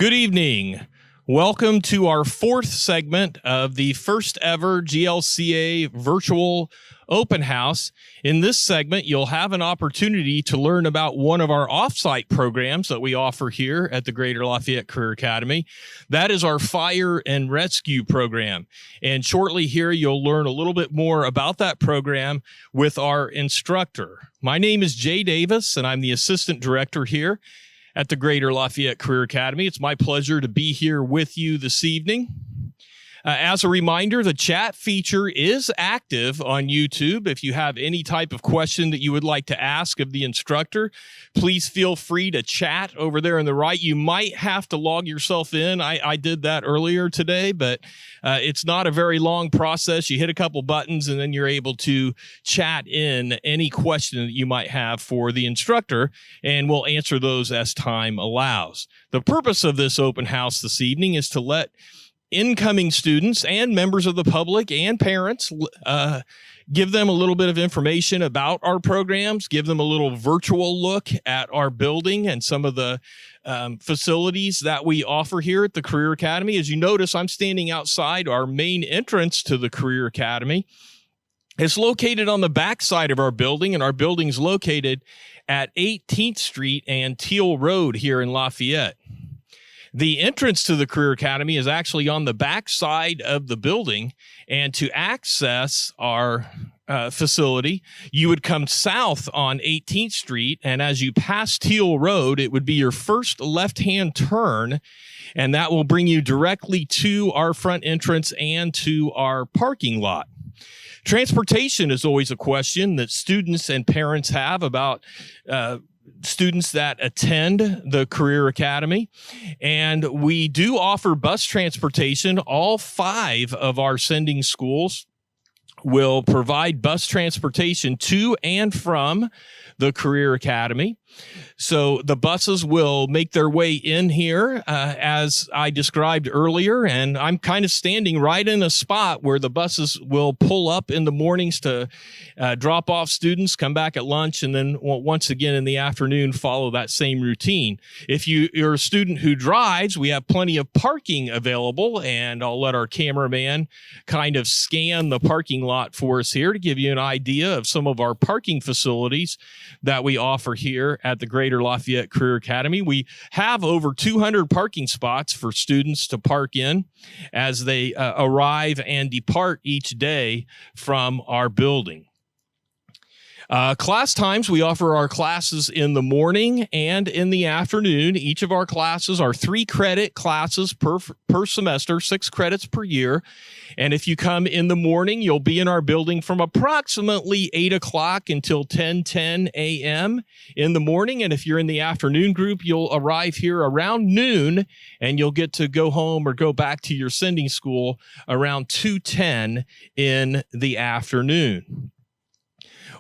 Good evening. Welcome to our fourth segment of the first ever GLCA virtual open house. In this segment, you'll have an opportunity to learn about one of our offsite programs that we offer here at the Greater Lafayette Career Academy. That is our fire and rescue program. And shortly here, you'll learn a little bit more about that program with our instructor. My name is Jay Davis, and I'm the assistant director here at the Greater Lafayette Career Academy. It's my pleasure to be here with you this evening. As a reminder, the chat feature is active on YouTube. If you have any type of question that you would like to ask of the instructor, please feel free to chat over there on the right. You might have to log yourself in. I did that earlier today, but it's not a very long process. You hit a couple buttons and then you're able to chat in any question that you might have for the instructor, and we'll answer those as time allows. The purpose of this open house this evening is to let incoming students and members of the public and parents give them a little bit of information about our programs, give them a little virtual look at our building and some of the facilities that we offer here at the Career Academy. As you notice, I'm standing outside our main entrance to the Career Academy. It's located on the back side of our building, and our building's located at 18th Street and Teal Road here in Lafayette. The entrance to the Career Academy is actually on the back side of the building, and to access our facility, you would come south on 18th Street, and as you pass Teal Road, it would be your first left-hand turn, and that will bring you directly to our front entrance and to our parking lot. Transportation is always a question that students and parents have about students that attend the Career Academy, and we do offer bus transportation. All 5 of our sending schools will provide bus transportation to and from the Career Academy. So the buses will make their way in here as I described earlier, and I'm kind of standing right in a spot where the buses will pull up in the mornings to drop off students, come back at lunch, and then once again in the afternoon follow that same routine. If you're a student who drives, we have plenty of parking available, and I'll let our cameraman kind of scan the parking lot for us here to give you an idea of some of our parking facilities that we offer here at the Greater Lafayette Career Academy. We have over 200 parking spots for students to park in as they arrive and depart each day from our building. Class times, we offer our classes in the morning and in the afternoon. Each of our classes are 3-credit classes per semester, 6 credits per year. And if you come in the morning, you'll be in our building from approximately 8 o'clock until 10:10 a.m. in the morning. And if you're in the afternoon group, you'll arrive here around noon, and you'll get to go home or go back to your sending school around 2:10 in the afternoon.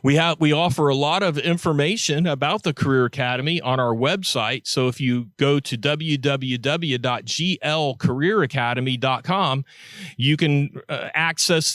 We offer a lot of information about the Career Academy on our website. So if you go to www.glcareeracademy.com, you can access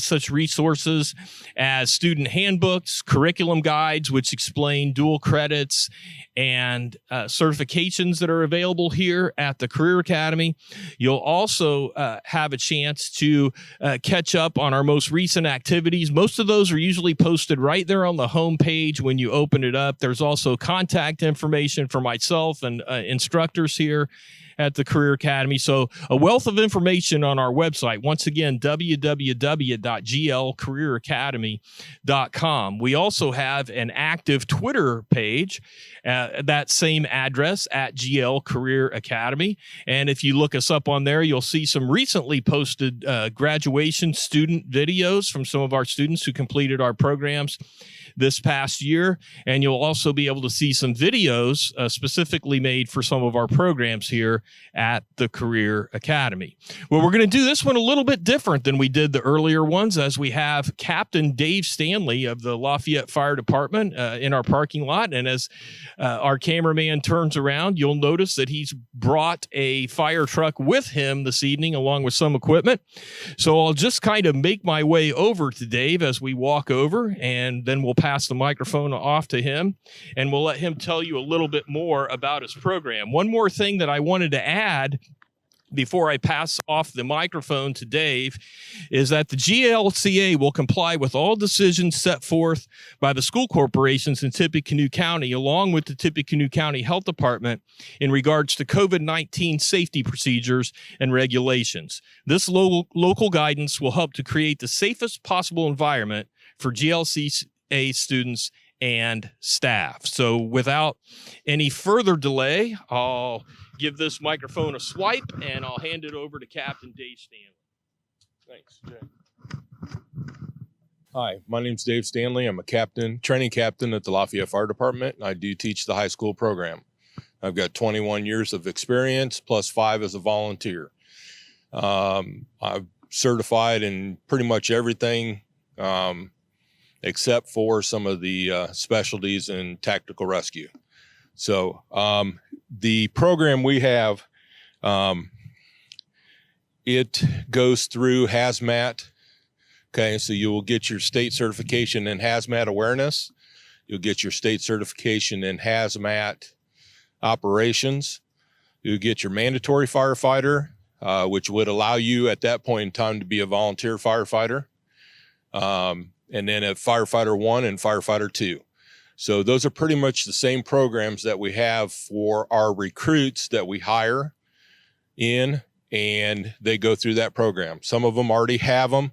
such resources as student handbooks, curriculum guides, which explain dual credits and certifications that are available here at the Career Academy. You'll also have a chance to catch up on our most recent activities. Most of those are usually posted right there on the home page when you open it up. There's also contact information for myself and instructors here at the Career Academy. So a wealth of information on our website. Once again, www.glcareeracademy.com. We also have an active Twitter page, that same address at GL Career Academy. And if you look us up on there, you'll see some recently posted graduation student videos from some of our students who completed our programs this past year. And you'll also be able to see some videos specifically made for some of our programs here at the Career Academy. Well, we're going to do this one a little bit different than we did the earlier ones, as we have Captain Dave Stanley of the Lafayette Fire Department in our parking lot. And as our cameraman turns around, you'll notice that he's brought a fire truck with him this evening, along with some equipment. So I'll just kind of make my way over to Dave as we walk over, and then we'll pass the microphone off to him, and we'll let him tell you a little bit more about his program. One more thing that I wanted to add before I pass off the microphone to Dave is that the GLCA will comply with all decisions set forth by the school corporations in Tippecanoe County, along with the Tippecanoe County Health Department in regards to COVID-19 safety procedures and regulations. This local guidance will help to create the safest possible environment for GLCA students and staff. So without any further delay, I'll give this microphone a swipe and I'll hand it over to Captain Dave Stanley. Thanks, Jay. Hi, my name's Dave Stanley. I'm a training captain at the Lafayette Fire Department, and I do teach the high school program. I've got 21 years of experience plus 5 as a volunteer. I'm certified in pretty much everything except for some of the specialties in tactical rescue. So the program we have, it goes through hazmat. Okay, so you will get your state certification in hazmat awareness. You'll get your state certification in hazmat operations. You'll get your mandatory firefighter, which would allow you at that point in time to be a volunteer firefighter. And then a firefighter 1 and firefighter 2. So those are pretty much the same programs that we have for our recruits that we hire in, and they go through that program. Some of them already have them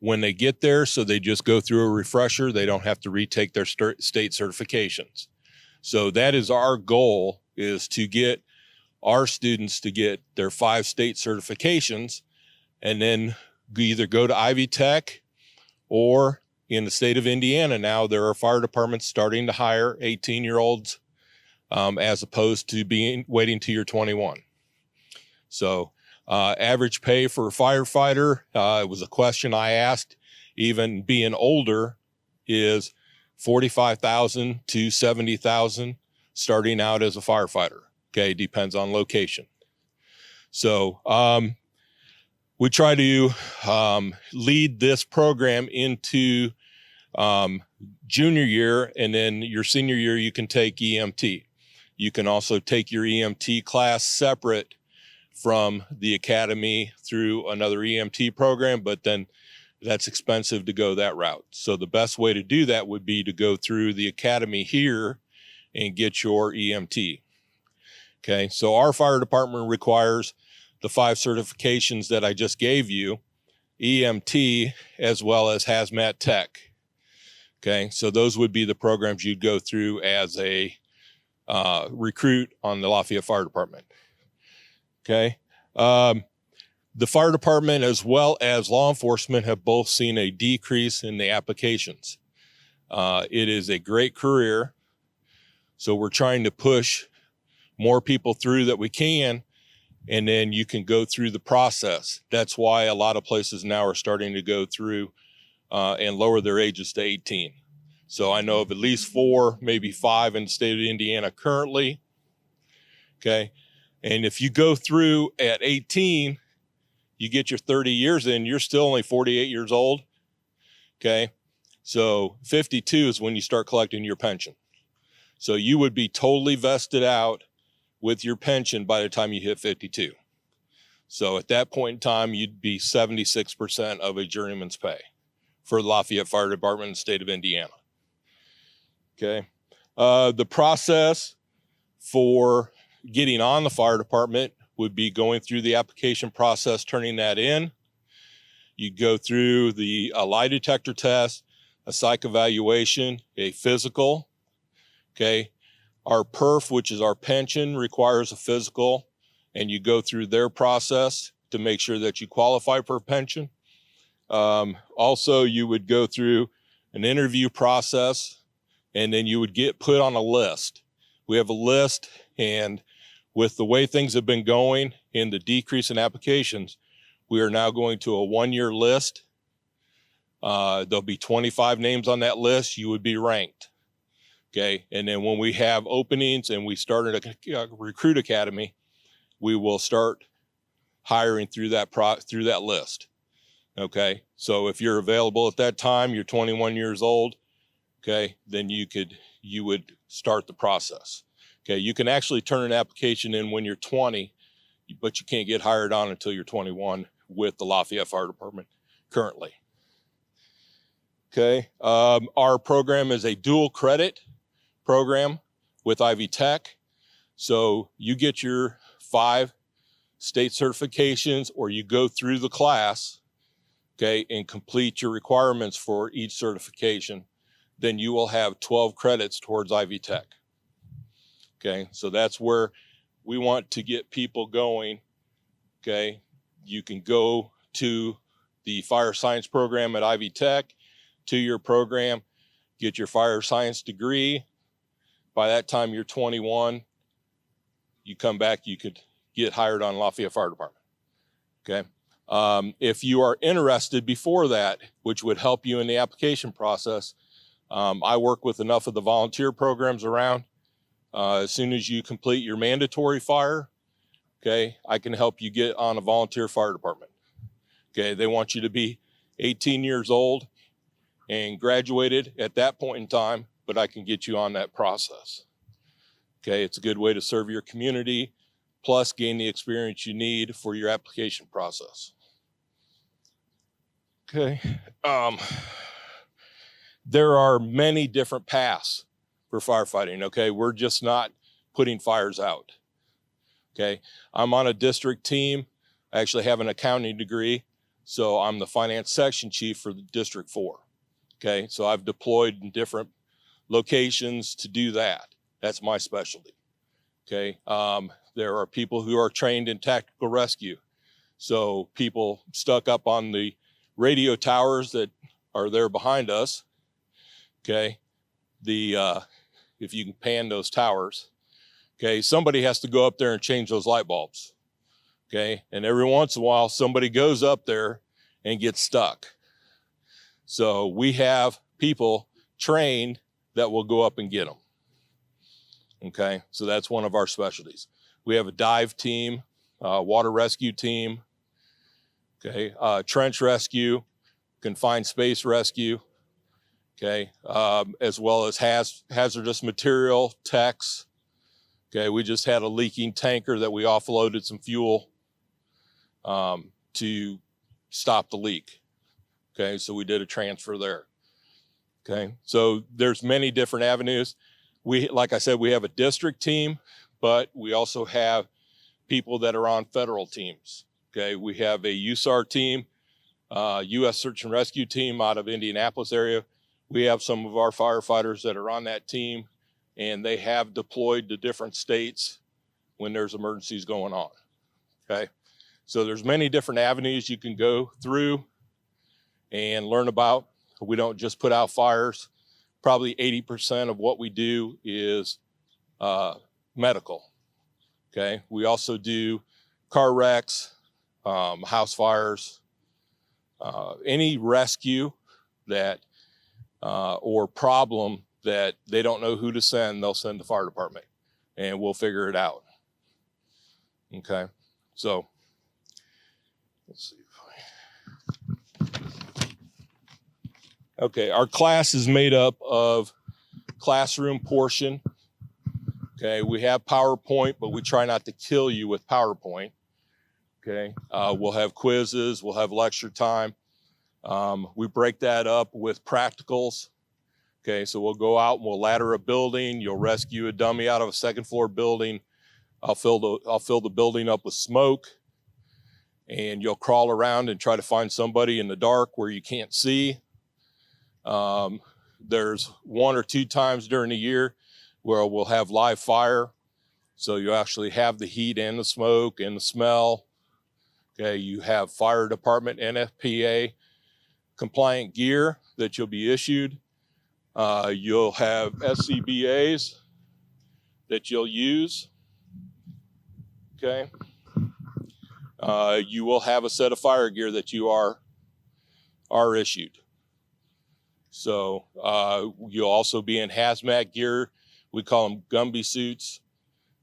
when they get there, so they just go through a refresher. They don't have to retake their state certifications. So that is our goal, is to get our students to get their 5 state certifications and then either go to Ivy Tech, or in the state of Indiana now, there are fire departments starting to hire 18-year-olds as opposed to waiting till you're 21. So average pay for a firefighter, it was a question I asked, even being older, is $45,000 to $70,000 starting out as a firefighter. Okay, depends on location. So we try to lead this program into junior year, and then your senior year you can take EMT. You can also take your EMT class separate from the academy through another EMT program, but then that's expensive to go that route. So the best way to do that would be to go through the academy here and get your EMT. Okay, so our fire department requires the 5 certifications that I just gave you, EMT, as well as hazmat tech. Okay, so those would be the programs you'd go through as a recruit on the Lafayette Fire Department. Okay, the fire department as well as law enforcement have both seen a decrease in the applications. It is a great career, so we're trying to push more people through that we can, and then you can go through the process. That's why a lot of places now are starting to go through and lower their ages to 18. So I know of at least 4, maybe 5 in the state of Indiana currently. Okay, and if you go through at 18, you get your 30 years in, you're still only 48 years old. Okay, so 52 is when you start collecting your pension. So you would be totally vested out with your pension by the time you hit 52. So at that point in time, you'd be 76% of a journeyman's pay for the Lafayette Fire Department in the state of Indiana. Okay. The process for getting on the fire department would be going through the application process, turning that in. You'd go through the lie detector test, a psych evaluation, a physical. Okay. Our PERF, which is our pension, requires a physical, and you go through their process to make sure that you qualify for pension. Also, you would go through an interview process, and then you would get put on a list. We have a list, and with the way things have been going and the decrease in applications, we are now going to a 1-year list. There'll be 25 names on that list. You would be ranked. Okay, and then when we have openings and we started a recruit academy, we will start hiring through that list. Okay, so if you're available at that time, you're 21 years old, okay, then you would start the process. Okay, you can actually turn an application in when you're 20, but you can't get hired on until you're 21 with the Lafayette Fire Department currently. Okay, our program is a dual credit program with Ivy Tech. So you get your 5 state certifications, or you go through the class, okay, and complete your requirements for each certification, then you will have 12 credits towards Ivy Tech. Okay, so that's where we want to get people going. Okay, you can go to the fire science program at Ivy Tech, 2-year program, get your fire science degree. By that time you're 21, you come back, you could get hired on Lafayette Fire Department. Okay. If you are interested before that, which would help you in the application process, I work with enough of the volunteer programs around. As soon as you complete your mandatory fire, okay, I can help you get on a volunteer fire department. Okay, they want you to be 18 years old and graduated at that point in time, but I can get you on that process. Okay, it's a good way to serve your community, plus gain the experience you need for your application process. Okay, there are many different paths for firefighting. Okay, we're just not putting fires out. Okay, I'm on a district team. I actually have an accounting degree, so I'm the finance section chief for the District 4. Okay, so I've deployed in different locations to do that. That's my specialty. Okay, there are people who are trained in tactical rescue. So people stuck up on the radio towers that are there behind us. Okay, if you can pan those towers, okay, somebody has to go up there and change those light bulbs. Okay, and every once in a while, somebody goes up there and gets stuck. So we have people trained that will go up and get them. Okay, so that's one of our specialties. We have a dive team, water rescue team, okay, trench rescue, confined space rescue, okay, as well as hazardous material techs. Okay, we just had a leaking tanker that we offloaded some fuel to stop the leak. Okay, so we did a transfer there. Okay, so there's many different avenues. Like I said, we have a district team, but we also have people that are on federal teams. Okay, we have a USAR team, U.S. Search and Rescue team out of Indianapolis area. We have some of our firefighters that are on that team, and they have deployed to different states when there's emergencies going on. Okay, so there's many different avenues you can go through and learn about. We don't just put out fires. Probably 80% of what we do is medical. Okay, we also do car wrecks, house fires, any rescue that or problem that they don't know who to send, they'll send the fire department and we'll figure it out. Okay, so let's see. Okay, our class is made up of classroom portion. Okay, we have PowerPoint, but we try not to kill you with PowerPoint. Okay, we'll have quizzes, we'll have lecture time. We break that up with practicals. Okay, so we'll go out and we'll ladder a building. You'll rescue a dummy out of a second floor building. I'll fill the building up with smoke, and you'll crawl around and try to find somebody in the dark where you can't see. There's 1 or 2 times during the year where we'll have live fire. So you actually have the heat and the smoke and the smell. Okay, you have fire department NFPA compliant gear that you'll be issued. You'll have SCBAs that you'll use. Okay. You will have a set of fire gear that you are issued. So you'll also be in hazmat gear. We call them Gumby suits.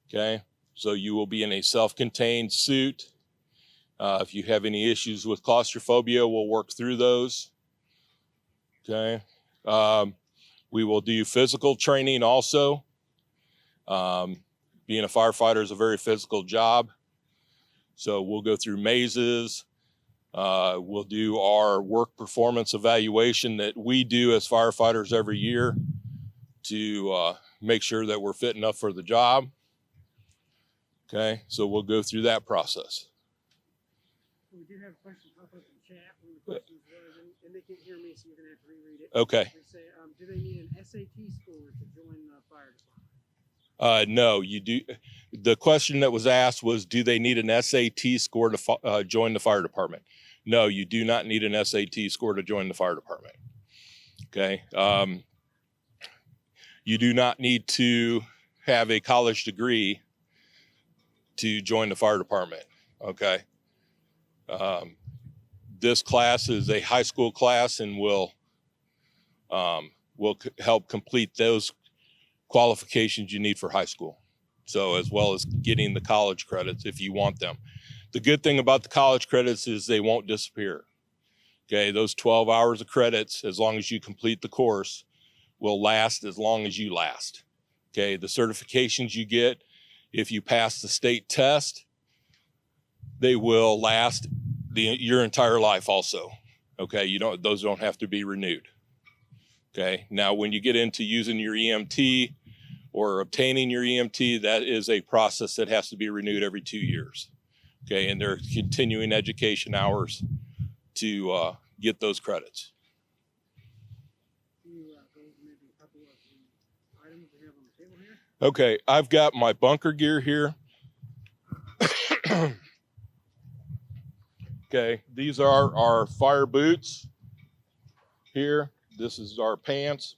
Okay, so you will be in a self-contained suit. If you have any issues with claustrophobia, we'll work through those. Okay, We will do physical training also. Being a firefighter is a very physical job. So we'll go through mazes. We'll do our work performance evaluation that we do as firefighters every year to make sure that we're fit enough for the job. Okay, so we'll go through that process. We do have a question pop up in the chat. One of the questions was, and they can't hear me, so you're going to have to reread it. Okay. They say, do they need an SAT score to join the fire department? No, you do. The question that was asked was, do they need an SAT score to join the fire department? No, you do not need an SAT score to join the fire department. Okay. You do not need to have a college degree to join the fire department. Okay. This class is a high school class and will help complete those qualifications you need for high school. So as well as getting the college credits if you want them. The good thing about the college credits is they won't disappear. Okay, those 12 hours of credits, as long as you complete the course, will last as long as you last. Okay, the certifications you get, if you pass the state test, they will last your entire life also. Okay, those don't have to be renewed. Okay, now when you get into using your EMT or obtaining your EMT, that is a process that has to be renewed every 2 years. Okay, and there are continuing education hours to get those credits. Can you go over maybe a couple of the items we have on the table here? Okay, I've got my bunker gear here. Okay, these are our fire boots here. This is our pants,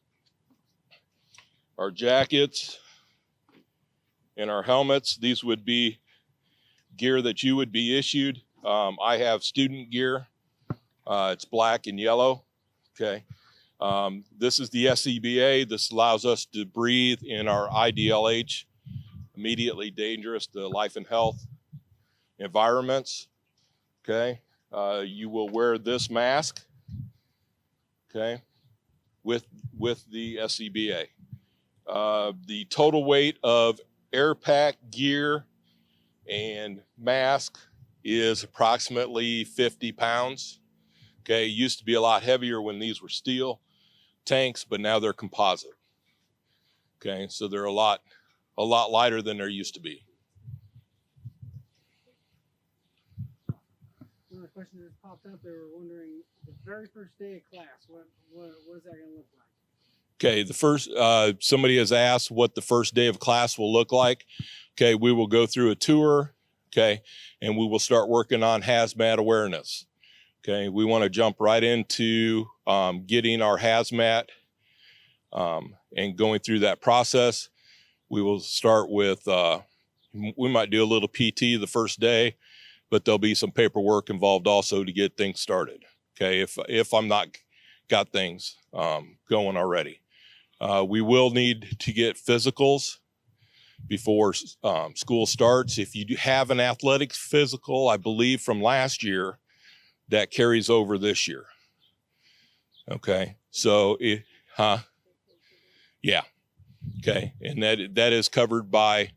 our jackets, and our helmets. These would be gear that you would be issued. I have student gear. It's black and yellow. Okay. This is the SCBA. This allows us to breathe in our IDLH, immediately dangerous to life and health environments. Okay. You will wear this mask. Okay. With the SCBA. The total weight of air pack, gear, and mask is approximately 50 pounds. Okay, it used to be a lot heavier when these were steel tanks, but now they're composite. Okay, so they're a lot lighter than there used to be. One of the questions that popped up, they were wondering, the very first day of class, what is that going to look like? Okay, the first, somebody has asked what the first day of class will look like. Okay, we will go through a tour, okay, and we will start working on hazmat awareness. Okay, we want to jump right into getting our hazmat and going through that process. We will start with, we might do a little PT the first day, but there'll be some paperwork involved also to get things started. Okay, if I'm not got things going already. We will need to get physicals before school starts. If you do have an athletics physical, I believe from last year, that carries over this year. Okay, so yeah, okay, and that is covered by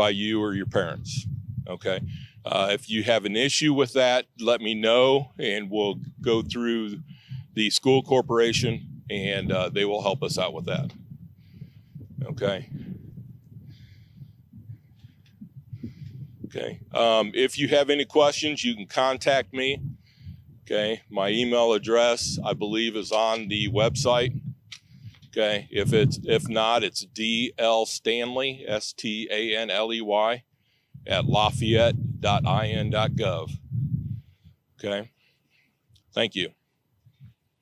you or your parents. Okay, if you have an issue with that, let me know, and we'll go through the school corporation, and they will help us out with that. Okay. Okay. If you have any questions, you can contact me. Okay. My email address, I believe, is on the website. Okay. If not, it's dlstanley, Stanley, at lafayette.in.gov. Okay. Thank you.